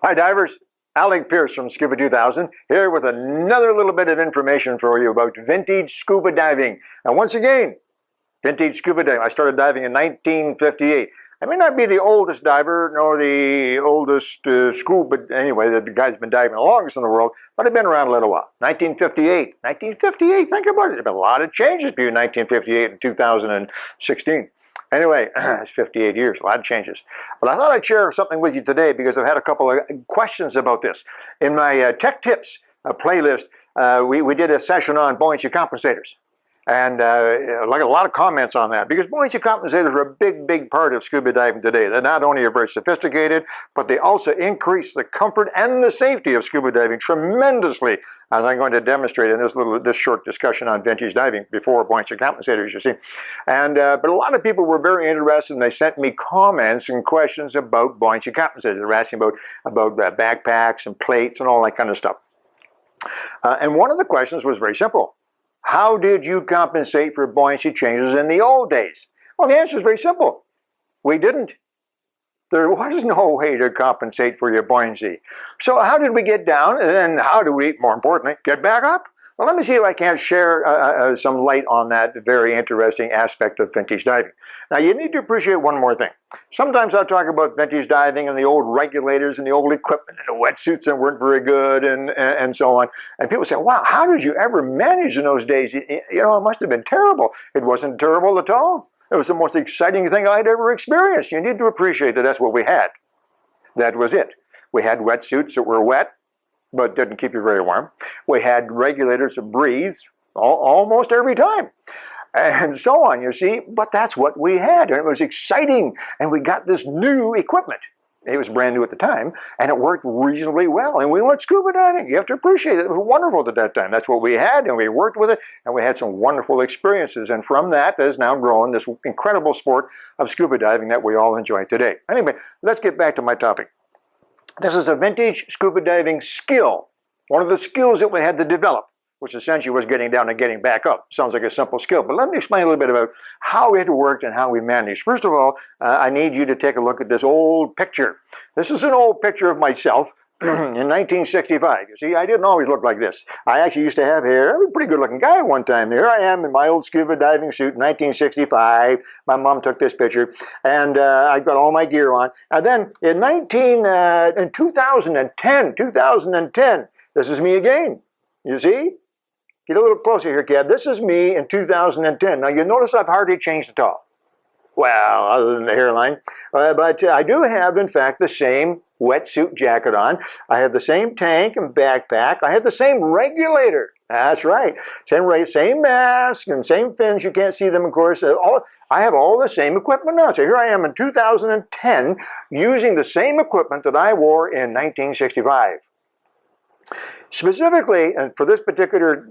Hi divers, Alec Peirce from Scuba 2000 here with another little bit of information for you about vintage scuba diving. And once again, vintage scuba diving. I started diving in 1958. I may not be the oldest diver nor the oldest scuba, anyway, the guy's been diving the longest in the world, but I've been around a little while. 1958, think about it. There's been a lot of changes between 1958 and 2016. Anyway, it's 58 years, a lot of changes. But I thought I'd share something with you today because I've had a couple of questions about this. In my Tech Tips playlist, we did a session on buoyancy compensators. And like a lot of comments on that, because buoyancy compensators are a big part of scuba diving today. They not only are very sophisticated, but they also increase the comfort and the safety of scuba diving tremendously, as I'm going to demonstrate in this short discussion on vintage diving before buoyancy compensators, you see. And but a lot of people were very interested, and they sent me comments and questions about buoyancy compensators. They were asking about backpacks and plates and all that kind of stuff. And one of the questions was very simple. How did you compensate for buoyancy changes in the old days? Well, the answer is very simple. We didn't. There was no way to compensate for your buoyancy. So how did we get down, and then how do we, more importantly, get back up? Well, let me see if I can't share some light on that very interesting aspect of vintage diving. Now, you need to appreciate one more thing. Sometimes I talk about vintage diving and the old regulators and the old equipment and the wetsuits that weren't very good and so on. And people say, wow, how did you ever manage in those days? You know, it must have been terrible. It wasn't terrible at all. It was the most exciting thing I'd ever experienced. You need to appreciate that that's what we had. That was it. We had wetsuits that were wet, but didn't keep you very warm. We had regulators that breathed almost every time, and so on, you see. But that's what we had, and it was exciting, and we got this new equipment. It was brand new at the time, and it worked reasonably well, and we went scuba diving. You have to appreciate it. It was wonderful at that time. That's what we had, and we worked with it, and we had some wonderful experiences, and from that has now grown this incredible sport of scuba diving that we all enjoy today. Anyway, let's get back to my topic. This is a vintage scuba diving skill, one of the skills that we had to develop, which essentially was getting down and getting back up. Sounds like a simple skill, but let me explain a little bit about how it worked and how we managed. First of all, I need you to take a look at this old picture. This is an old picture of myself in 1965. You see, I didn't always look like this. I actually used to have hair. I was a pretty good-looking guy at one time. Here I am in my old scuba diving suit in 1965. My mom took this picture, and I've got all my gear on. And then in 2010, this is me again. You see? Get a little closer here, Kev. This is me in 2010. Now, you notice I've hardly changed at all. Well, other than the hairline. But I do have, in fact, the same wetsuit jacket on. I have the same tank and backpack. I have the same regulator. That's right. Same mask and same fins. You can't see them, of course. I have all the same equipment now. So here I am in 2010 using the same equipment that I wore in 1965. Specifically, and for this particular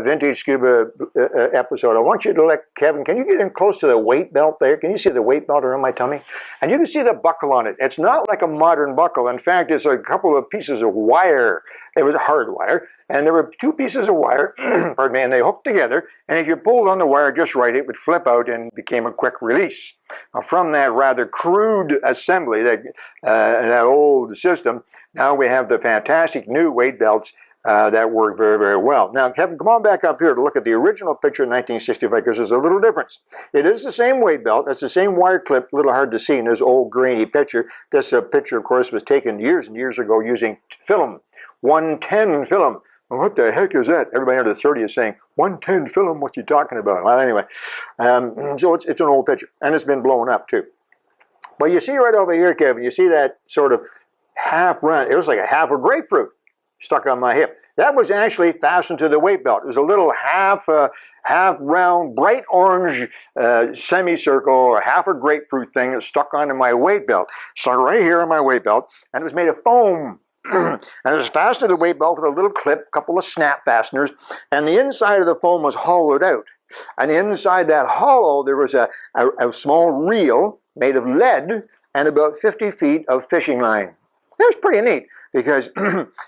vintage scuba episode, I want you to let Kevin, can you get in close to the weight belt there? Can you see the weight belt around my tummy? And you can see the buckle on it. It's not like a modern buckle. In fact, it's a couple of pieces of wire. It was a hard wire. And there were two pieces of wire, pardon me, and they hooked together. And if you pulled on the wire just right, it would flip out and became a quick release. Now, from that rather crude assembly, that old system, now we have the fantastic new weight belts that work very well. Now, Kevin, come on back up here to look at the original picture in 1965, because there's a little difference. It is the same weight belt. It's the same wire clip, a little hard to see in this old grainy picture. This picture, of course, was taken years and years ago using film, 110 film. What the heck is that? Everybody under 30 is saying, 110 film, what you talking about? Well, anyway, so it's an old picture, and it's been blown up too. But you see right over here, Kevin, you see that sort of half run, it was like a half a grapefruit stuck on my hip. That was actually fastened to the weight belt. It was a little half round, bright orange semicircle, or half a grapefruit thing that stuck onto my weight belt. Stuck right here on my weight belt, and it was made of foam. And it was fastened to the weight belt with a little clip, a couple of snap fasteners, and the inside of the foam was hollowed out. And inside that hollow, there was a small reel made of lead and about 50 feet of fishing line. That was pretty neat, because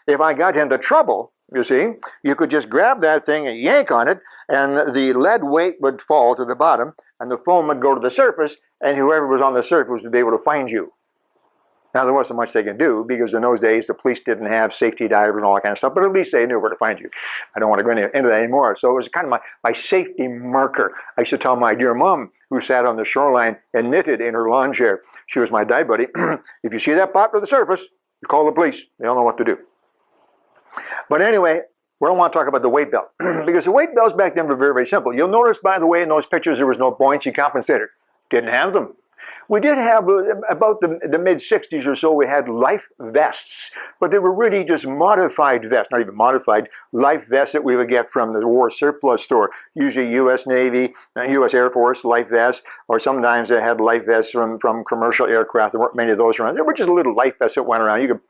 if I got into trouble, you see, you could just grab that thing and yank on it, and the lead weight would fall to the bottom, and the foam would go to the surface, and whoever was on the surface would be able to find you. Now, there wasn't much they could do because in those days the police didn't have safety divers and all that kind of stuff, but at least they knew where to find you. I don't want to go into that anymore. So it was kind of my safety marker. I used to tell my dear mom, who sat on the shoreline and knitted in her lawn chair, she was my dive buddy, if you see that pop to the surface, you call the police. They don't know what to do. But anyway, we don't want to talk about the weight belt because the weight belts back then were very, very simple. You'll notice, by the way, in those pictures there was no buoyancy compensator. Didn't have them. We did have, about the mid-60s or so, we had life vests, but they were really just modified vests, not even modified, life vests that we would get from the war surplus store, usually U.S. Navy, U.S. Air Force life vests, or sometimes they had life vests from commercial aircraft. There weren't many of those around. They were just little life vests that went around. You could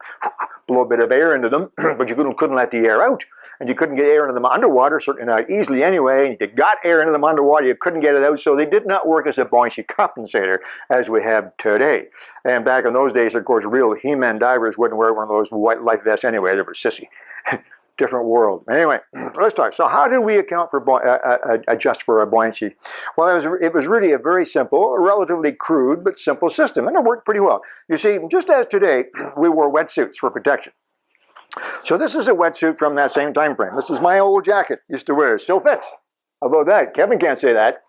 blow a bit of air into them, but you couldn't let the air out, and you couldn't get air into them underwater, certainly not easily anyway, and if you got air into them underwater, you couldn't get it out, so they did not work as a buoyancy compensator as we have today. And back in those days, of course, real He-Man divers wouldn't wear one of those white life vests anyway. They were sissy. Different world. Anyway, let's talk. So how do we account for adjust for our buoyancy? Well, it was really a very simple, relatively crude, but simple system, and it worked pretty well. You see, just as today, we wore wetsuits for protection. So this is a wetsuit from that same time frame. This is my old jacket. Used to wear. Still fits. Although that, Kevin can't say that.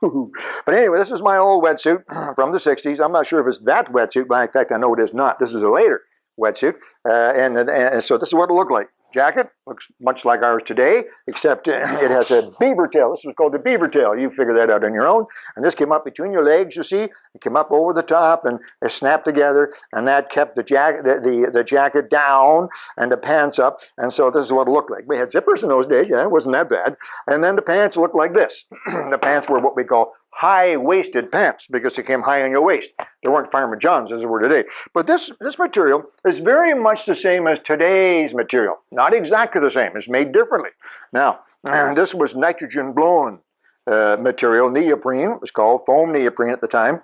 But anyway, this is my old wetsuit from the 60s. I'm not sure if it's that wetsuit, but in fact, I know it is not. This is a later wetsuit. And so this is what it looked like. Jacket looks much like ours today, except it has a beaver tail. This was called the beaver tail. You figure that out on your own. And this came up between your legs, you see. It came up over the top and it snapped together, and that kept the jacket down and the pants up. And so this is what it looked like. We had zippers in those days. Yeah, it wasn't that bad. And then the pants looked like this. The pants were what we call high-waisted pants because they came high on your waist. They weren't Fireman John's as they were today. But this material is very much the same as today's material. Not exactly the same. It's made differently. Now, this was nitrogen-blown material, neoprene. It was called foam neoprene at the time.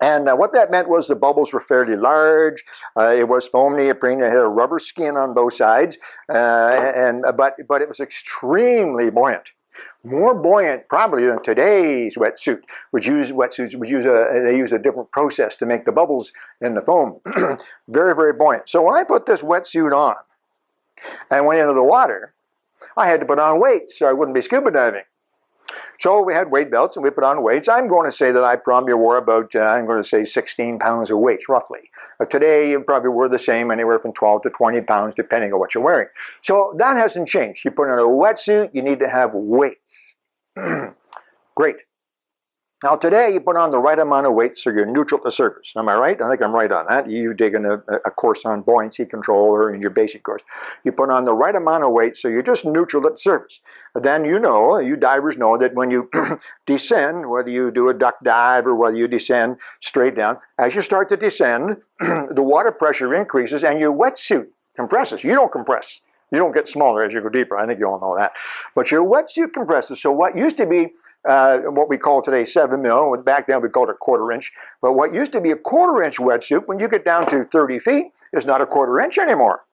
And what that meant was the bubbles were fairly large. It was foam neoprene. It had a rubber skin on both sides, but it was extremely buoyant. More buoyant probably than today's wetsuit. They use a different process to make the bubbles in the foam. Very, very buoyant. So when I put this wetsuit on and went into the water, I had to put on weights so I wouldn't be scuba diving. So we had weight belts and we put on weights. I'm going to say that I probably wore about, I'm going to say 16 pounds of weight, roughly. Today, you probably were the same, anywhere from 12 to 20 pounds, depending on what you're wearing. So that hasn't changed. You put on a wetsuit, you need to have weights. Great. Now today, you put on the right amount of weight so you're neutral to surface. Am I right? I think I'm right on that. You've taken a course on buoyancy control or in your basic course. You put on the right amount of weight so you're just neutral at the surface. Then you know, you divers know that when you descend, whether you do a duck dive or whether you descend straight down, as you start to descend, the water pressure increases and your wetsuit compresses. You don't compress. You don't get smaller as you go deeper. I think you all know that. But your wetsuit compresses. So what used to be what we call today 7 mil, back then we called it 1/4 inch, but what used to be a 1/4 inch wetsuit, when you get down to 30 feet, is not a 1/4 inch anymore.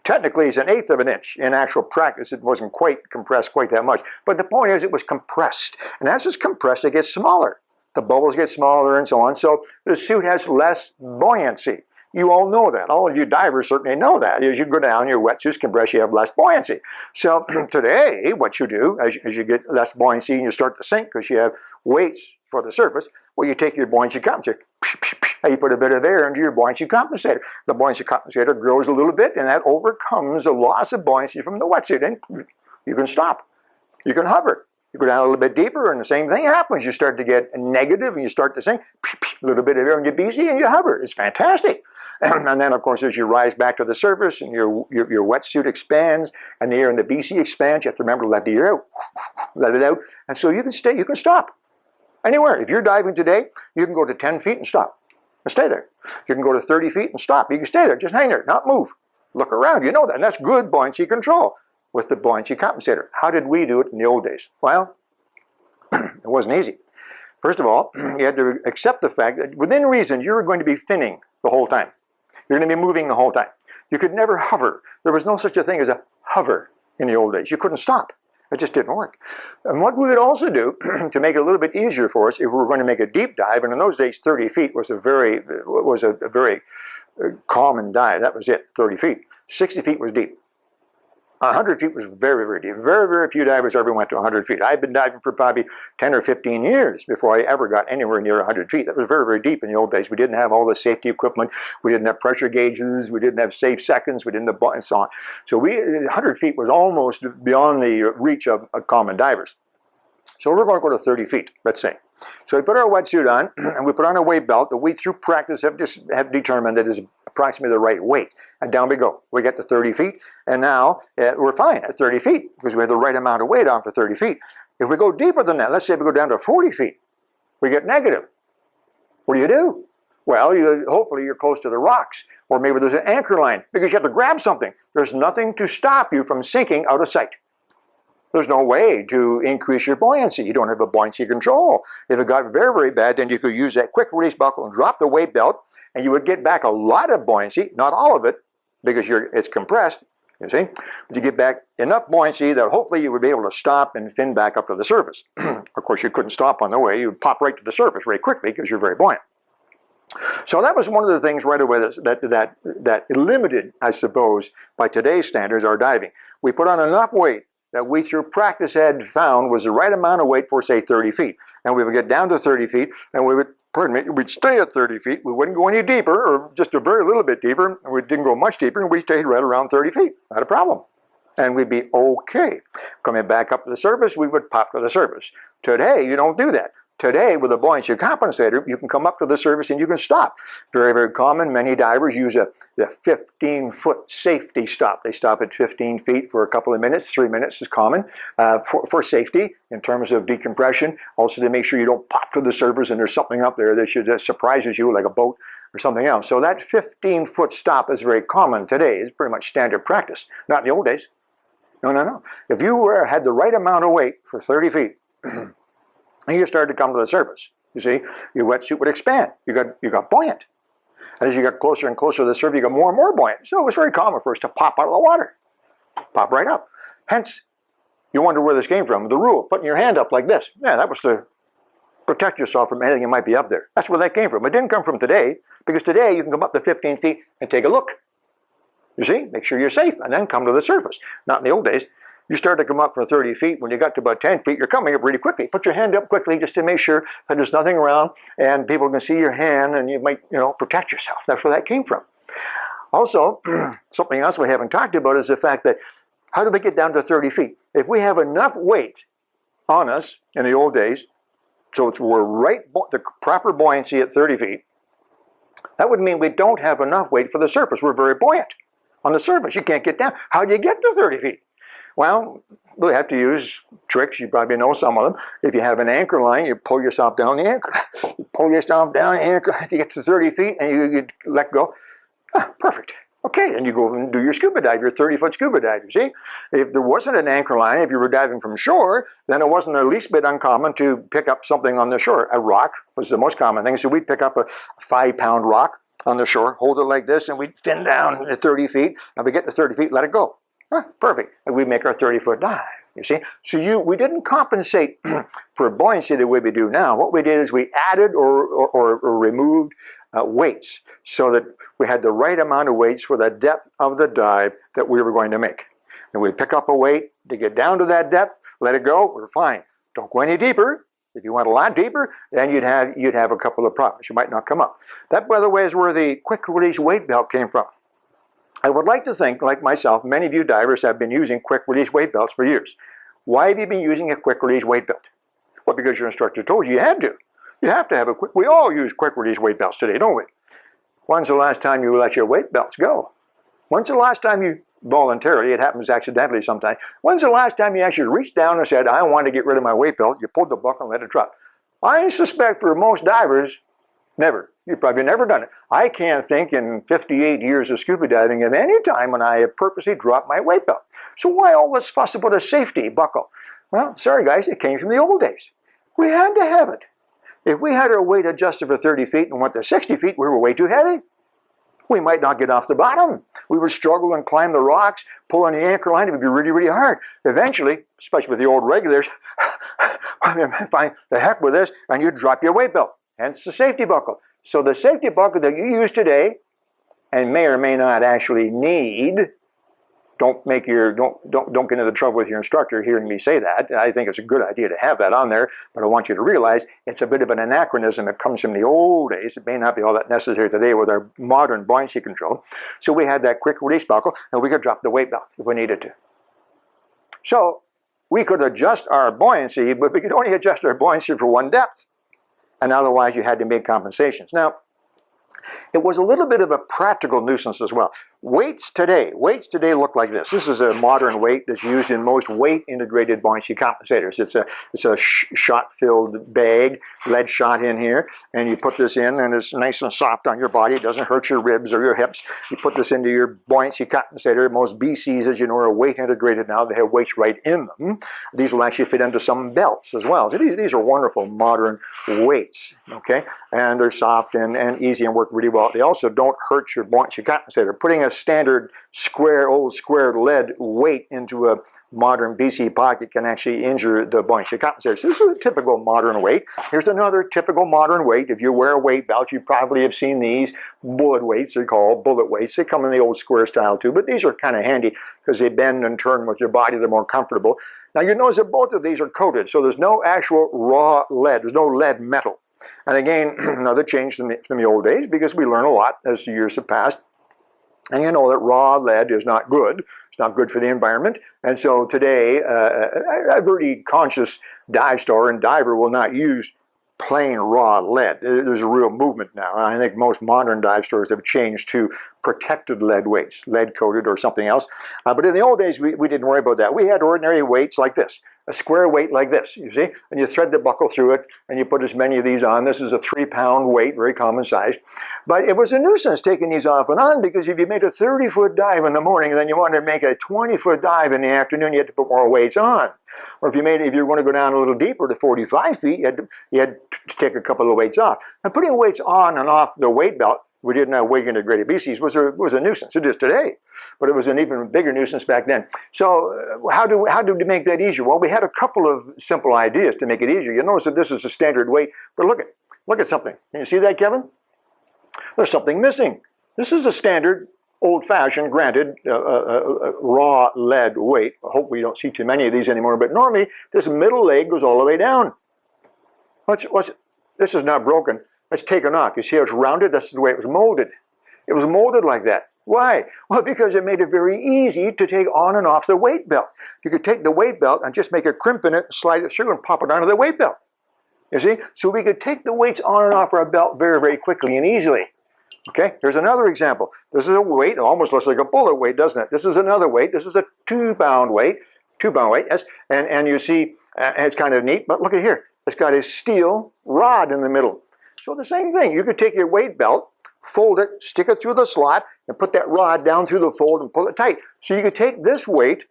Technically, it's 1/8 of an inch. In actual practice, it wasn't quite compressed quite that much. But the point is, it was compressed. And as it's compressed, it gets smaller. The bubbles get smaller and so on. So the suit has less buoyancy. You all know that. All of you divers certainly know that. As you go down, your wetsuits compress, you have less buoyancy. So today, what you do, as you get less buoyancy and you start to sink because you have weights for the surface, well, you take your buoyancy compensator, and you put a bit of air into your buoyancy compensator. The buoyancy compensator grows a little bit, and that overcomes the loss of buoyancy from the wetsuit. And you can stop. You can hover. You go down a little bit deeper, and the same thing happens. You start to get negative, and you start to sink. A little bit of air in your BC, and you hover. It's fantastic. And then, of course, as you rise back to the surface, and your wetsuit expands, and the air in the BC expands, you have to remember to let the air out, let it out, and so you can stay. You can stop anywhere. If you're diving today, you can go to 10 feet and stop, and stay there. You can go to 30 feet and stop. You can stay there. Just hang there, not move. Look around. You know that, and that's good buoyancy control with the buoyancy compensator. How did we do it in the old days? Well, it wasn't easy. First of all, you had to accept the fact that within reason, you were going to be finning the whole time. You're going to be moving the whole time. You could never hover. There was no such a thing as a hover in the old days. You couldn't stop. It just didn't work. And what we would also do to make it a little bit easier for us, if we were going to make a deep dive, and in those days 30 feet was a very common dive. That was it, 30 feet. 60 feet was deep. 100 feet was very, very deep. Very, very few divers ever went to 100 feet. I've been diving for probably 10 or 15 years before I ever got anywhere near 100 feet. That was very, very deep in the old days. We didn't have all the safety equipment. We didn't have pressure gauges. We didn't have safe seconds. We didn't have, and so on. So 100 feet was almost beyond the reach of common divers. So we're going to go to 30 feet, let's say. So we put our wetsuit on, and we put on a weight belt that we, through practice, have determined that is approximately the right weight. And down we go. We get to 30 feet, and now we're fine at 30 feet because we have the right amount of weight on for 30 feet. If we go deeper than that, let's say we go down to 40 feet, we get negative. What do? Well, hopefully you're close to the rocks, or maybe there's an anchor line because you have to grab something. There's nothing to stop you from sinking out of sight. There's no way to increase your buoyancy. You don't have a buoyancy control. If it got very, very bad, then you could use that quick release buckle and drop the weight belt, and you would get back a lot of buoyancy, not all of it, because it's compressed, you see. But you get back enough buoyancy that hopefully you would be able to stop and fin back up to the surface. Of course, you couldn't stop on the way. You would pop right to the surface very quickly because you're very buoyant. So that was one of the things right away that limited, I suppose, by today's standards, our diving. We put on enough weight that we, through practice, had found was the right amount of weight for, say, 30 feet. And we would get down to 30 feet, and we'd stay at 30 feet. We wouldn't go any deeper, or just a very little bit deeper. And we didn't go much deeper, and we stayed right around 30 feet. Not a problem. And we'd be okay. Coming back up to the surface, we would pop to the surface. Today, you don't do that. Today, with a buoyancy compensator, you can come up to the surface and you can stop. Very, very common. Many divers use the 15-foot safety stop. They stop at 15 feet for a couple of minutes. 3 minutes is common for safety in terms of decompression. Also to make sure you don't pop to the surface and there's something up there that surprises you, like a boat or something else. So that 15-foot stop is very common today. It's pretty much standard practice. Not in the old days. No. If you had the right amount of weight for 30 feet, and you started to come to the surface, you see, your wetsuit would expand. You got buoyant. And as you got closer and closer to the surface, you got more and more buoyant. So it was very common for us to pop out of the water. Pop right up. Hence, you wonder where this came from. The rule, putting your hand up like this. Yeah, that was to protect yourself from anything that might be up there. That's where that came from. It didn't come from today, because today you can come up to 15 feet and take a look. You see, make sure you're safe, and then come to the surface. Not in the old days. You start to come up for 30 feet. When you got to about 10 feet, you're coming up really quickly. Put your hand up quickly just to make sure that there's nothing around and people can see your hand and you might, protect yourself. That's where that came from. Also, something else we haven't talked about is the fact that how do we get down to 30 feet? If we have enough weight on us in the old days, so we're the proper buoyancy at 30 feet, that would mean we don't have enough weight for the surface. We're very buoyant on the surface. You can't get down. How do you get to 30 feet? Well, we have to use tricks. You probably know some of them. If you have an anchor line, you pull yourself down the anchor. You pull yourself down the anchor to get to 30 feet, and you let go. Perfect. Okay, and you go and do your scuba dive, your 30-foot scuba dive, you see? If there wasn't an anchor line, if you were diving from shore, then it wasn't the least bit uncommon to pick up something on the shore. A rock was the most common thing. So we'd pick up a 5-pound rock on the shore, hold it like this, and we'd fin down to 30 feet, and we get to 30 feet, let it go. Perfect. And we make our 30-foot dive, you see? So we didn't compensate for buoyancy the way we do now. What we did is we added or removed weights so that we had the right amount of weights for the depth of the dive that we were going to make. And we pick up a weight to get down to that depth, let it go, we're fine. Don't go any deeper. If you went a lot deeper, then you'd have a couple of problems. You might not come up. That, by the way, is where the quick release weight belt came from. I would like to think, like myself, many of you divers have been using quick release weight belts for years. Why have you been using a quick release weight belt? Well, because your instructor told you had to. You have to have we all use quick release weight belts today, don't we? When's the last time you let your weight belts go? When's the last time you voluntarily, it happens accidentally sometimes, when's the last time you actually reached down and said, I want to get rid of my weight belt, you pulled the buckle and let it drop? I suspect for most divers, never. You've probably never done it. I can't think in 58 years of scuba diving of any time when I have purposely dropped my weight belt. So why all this fuss about a safety buckle? Well, sorry guys, it came from the old days. We had to have it. If we had our weight adjusted for 30 feet and went to 60 feet, we were way too heavy. we might not get off the bottom. We would struggle and climb the rocks, pull on the anchor line. It would be really, really hard. Eventually, especially with the old regulars, fine, the heck with this, and you'd drop your weight belt. Hence the safety buckle. So the safety buckle that you use today, and may or may not actually need, don't get into the trouble with your instructor hearing me say that. I think it's a good idea to have that on there, but I want you to realize it's a bit of an anachronism. It comes from the old days. It may not be all that necessary today with our modern buoyancy control. So we had that quick release buckle, and we could drop the weight belt if we needed to. So we could adjust our buoyancy, but we could only adjust our buoyancy for one depth. And otherwise you had to make compensations. Now, it was a little bit of a practical nuisance as well. Weights today look like this. This is a modern weight that's used in most weight-integrated buoyancy compensators. It's a shot-filled bag, lead shot in here, and you put this in, and it's nice and soft on your body. It doesn't hurt your ribs or your hips. You put this into your buoyancy compensator. Most BCs, as you know, are weight-integrated now. They have weights right in them. These will actually fit into some belts as well. So these are wonderful modern weights, okay? And they're soft and easy and work really well. They also don't hurt your buoyancy compensator. Putting a standard old square lead weight into a modern BC pocket can actually injure the buoyancy compensator. So this is a typical modern weight. Here's another typical modern weight. If you wear a weight belt, you probably have seen these bullet weights. They're called bullet weights. They come in the old square style too, but these are kind of handy because they bend and turn with your body. They're more comfortable. Now you notice that both of these are coated, so there's no actual raw lead. There's no lead metal. And again, another change from the old days, because we learn a lot as the years have passed. And you know that raw lead is not good. It's not good for the environment. And so today, a very conscious dive store and diver will not use plain raw lead. There's a real movement now. I think most modern dive stores have changed to protected lead weights, lead coated or something else. But in the old days, we didn't worry about that. We had ordinary weights like this, a square weight like this, you see, and you thread the buckle through it, and you put as many of these on. This is a 3-pound weight, very common size. But it was a nuisance taking these off and on, because if you made a 30-foot dive in the morning and then you wanted to make a 20-foot dive in the afternoon, you had to put more weights on. Or if you want to go down a little deeper to 45 feet, you had to take a couple of weights off. And putting weights on and off the weight belt, we didn't have weight integrated BCs, was a nuisance. It is today, but it was an even bigger nuisance back then. So how do we make that easier? Well, we had a couple of simple ideas to make it easier. You notice that this is a standard weight, but look at something. Can you see that, Kevin? There's something missing. This is a standard, old-fashioned, granted, raw lead weight. I hope we don't see too many of these anymore, but normally this middle leg goes all the way down. This is not broken. It's taken off. You see how it's rounded? That's the way it was molded. It was molded like that. Why? Well, because it made it very easy to take on and off the weight belt. You could take the weight belt and just make a crimp in it, slide it through, and pop it onto the weight belt. You see? So we could take the weights on and off our belt very, very quickly and easily. Okay, here's another example. This is a weight. It almost looks like a bullet weight, doesn't it? This is another weight. This is a 2-pound weight. 2-pound weight, yes. And you see, it's kind of neat, but look at here. It's got a steel rod in the middle. So the same thing, you could take your weight belt, fold it, stick it through the slot, and put that rod down through the fold and pull it tight. So you could take this weight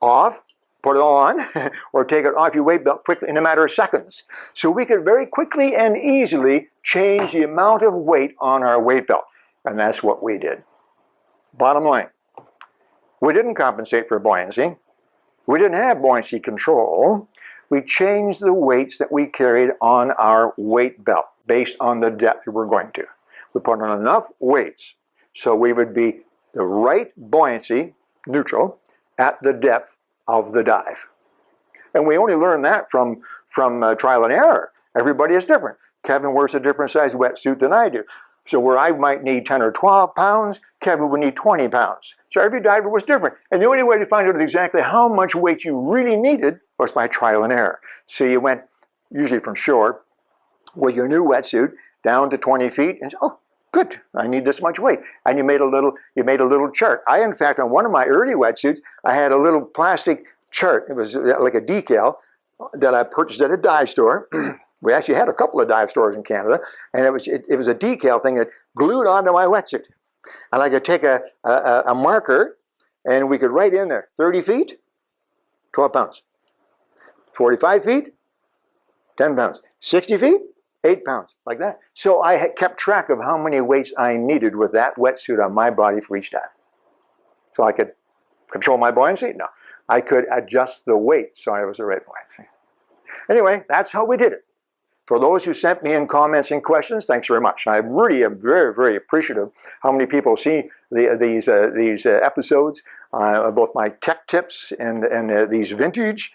off, put it on, or take it off your weight belt quickly in a matter of seconds. So we could very quickly and easily change the amount of weight on our weight belt. And that's what we did. Bottom line, we didn't compensate for buoyancy. We didn't have buoyancy control. We changed the weights that we carried on our weight belt based on the depth we were going to. We put on enough weights so we would be the right buoyancy, neutral, at the depth of the dive. And we only learned that from trial and error. Everybody is different. Kevin wears a different size wetsuit than I do. So where I might need 10 or 12 pounds, Kevin would need 20 pounds. So every diver was different. And the only way to find out exactly how much weight you really needed was by trial and error. So you went, usually from shore, with your new wetsuit down to 20 feet and oh, good, I need this much weight. And you made a little chart. In fact, on one of my early wetsuits, I had a little plastic chart. It was like a decal that I purchased at a dive store. We actually had a couple of dive stores in Canada, and it was a decal thing that glued onto my wetsuit. And I could take a marker, and we could write in there, 30 feet, 12 pounds. 45 feet, 10 pounds. 60 feet, 8 pounds, like that. So I had kept track of how many weights I needed with that wetsuit on my body for each dive. So I could control my buoyancy? No. I could adjust the weight so I was the right buoyancy. Anyway, that's how we did it. For those who sent me in comments and questions, thanks very much. I really am very, very appreciative how many people see these episodes, both my tech tips and these vintage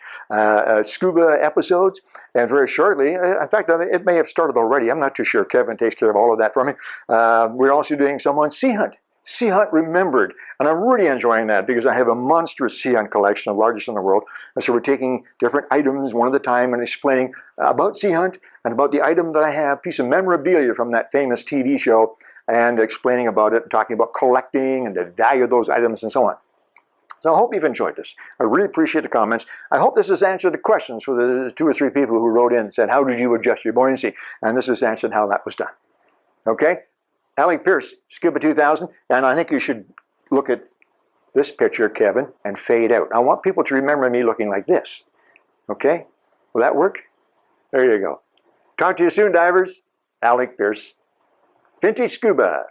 scuba episodes. And very shortly, in fact, it may have started already. I'm not too sure. Kevin takes care of all of that for me. We're also doing some on sea hunt. Sea Hunt Remembered, and I'm really enjoying that because I have a monstrous sea hunt collection, the largest in the world, and so we're taking different items one at a time and explaining about sea hunt and about the item that I have, piece of memorabilia from that famous TV show, and explaining about it, talking about collecting and the value of those items and so on. So I hope you've enjoyed this. I really appreciate the comments. I hope this has answered the questions for the 2 or 3 people who wrote in and said, how did you adjust your buoyancy? And this has answered how that was done. Okay? Alec Peirce, Scuba 2000, and I think you should look at this picture, Kevin, and fade out. I want people to remember me looking like this. Okay? Will that work? There you go. Talk to you soon, divers. Alec Peirce, Vintage Scuba.